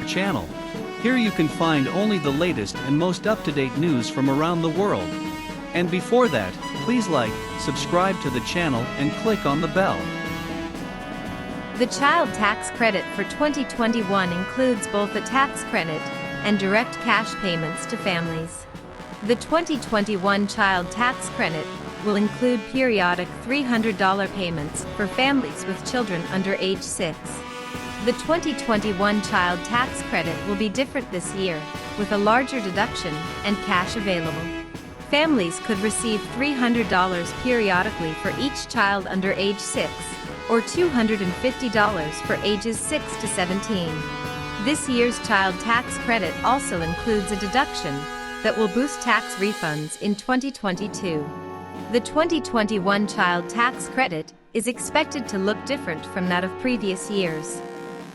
channel. Here you can find only the latest and most up-to-date news from around the world. And before that, please like, subscribe to the channel and click on the bell. The child tax credit for 2021 includes both a tax credit and direct cash payments to families. The 2021 child tax credit will include periodic $300 payments for families with children under age 6. The 2021 child tax credit will be different this year, with a larger deduction and cash available. Families could receive $300 periodically for each child under age 6, or $250 for ages 6 to 17. This year's child tax credit also includes a deduction that will boost tax refunds in 2022. The 2021 child tax credit is expected to look different from that of previous years.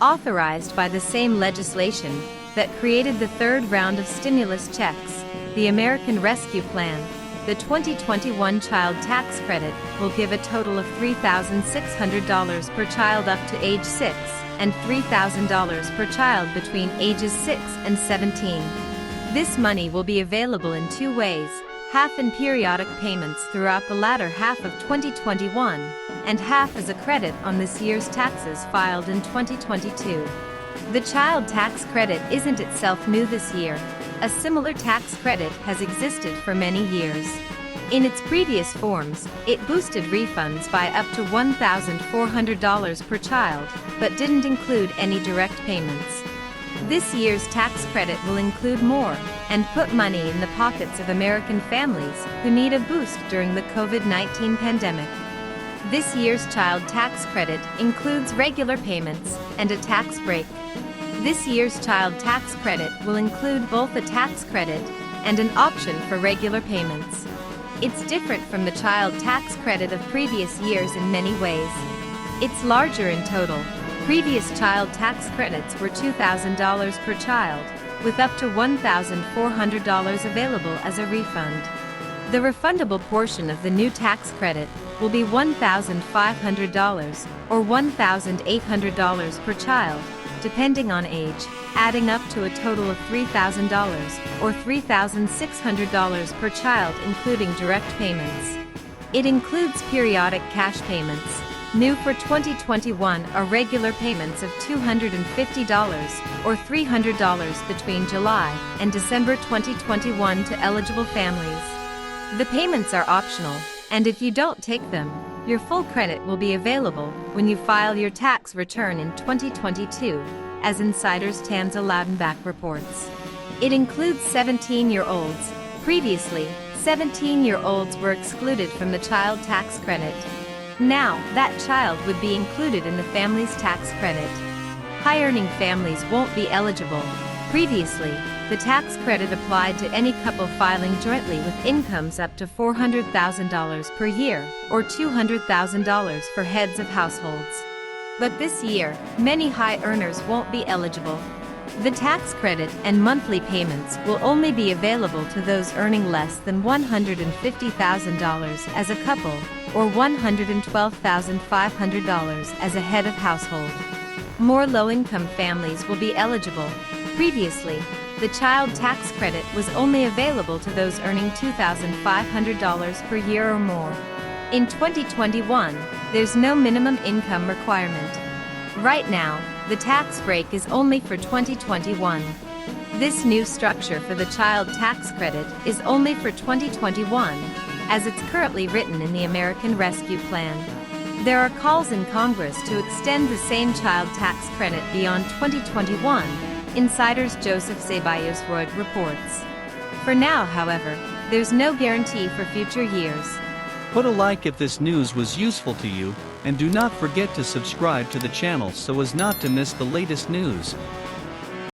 Authorized by the same legislation that created the third round of stimulus checks, the American Rescue Plan, the 2021 child tax credit will give a total of $3,600 per child up to age 6 and $3,000 per child between ages 6 and 17. This money will be available in two ways: half in periodic payments throughout the latter half of 2021, and half as a credit on this year's taxes filed in 2022. The child tax credit isn't itself new this year. A similar tax credit has existed for many years. In its previous forms, it boosted refunds by up to $1,400 per child, but didn't include any direct payments. This year's tax credit will include more, and put money in the pockets of American families who need a boost during the COVID-19 pandemic. This year's child tax credit includes regular payments and a tax break. This year's child tax credit will include both a tax credit and an option for regular payments. It's different from the child tax credit of previous years in many ways. It's larger in total. Previous child tax credits were $2,000 per child, with up to $1,400 available as a refund. The refundable portion of the new tax credit will be $1,500 or $1,800 per child, depending on age, adding up to a total of $3,000 or $3,600 per child including direct payments. It includes periodic cash payments. New for 2021 are regular payments of $250 or $300 between July and December 2021 to eligible families. The payments are optional, and if you don't take them, your full credit will be available when you file your tax return in 2022, as Insider's Tanza Loudenbach reports. It includes 17-year-olds. Previously, 17-year-olds were excluded from the child tax credit. Now, that child would be included in the family's tax credit. High-earning families won't be eligible. Previously, the tax credit applied to any couple filing jointly with incomes up to $400,000 per year, or $200,000 for heads of households. But this year, many high earners won't be eligible. The tax credit and monthly payments will only be available to those earning less than $150,000 as a couple, or $112,500 as a head of household. More low-income families will be eligible. Previously, the child tax credit was only available to those earning $2,500 per year or more. In 2021, there's no minimum income requirement. Right now, the tax break is only for 2021. This new structure for the child tax credit is only for 2021, as it's currently written in the American Rescue Plan. There are calls in Congress to extend the same child tax credit beyond 2021, Insider's Joseph Ceballos-Roig reports. For now, however, there's no guarantee for future years. Put a like if this news was useful to you, and do not forget to subscribe to the channel so as not to miss the latest news.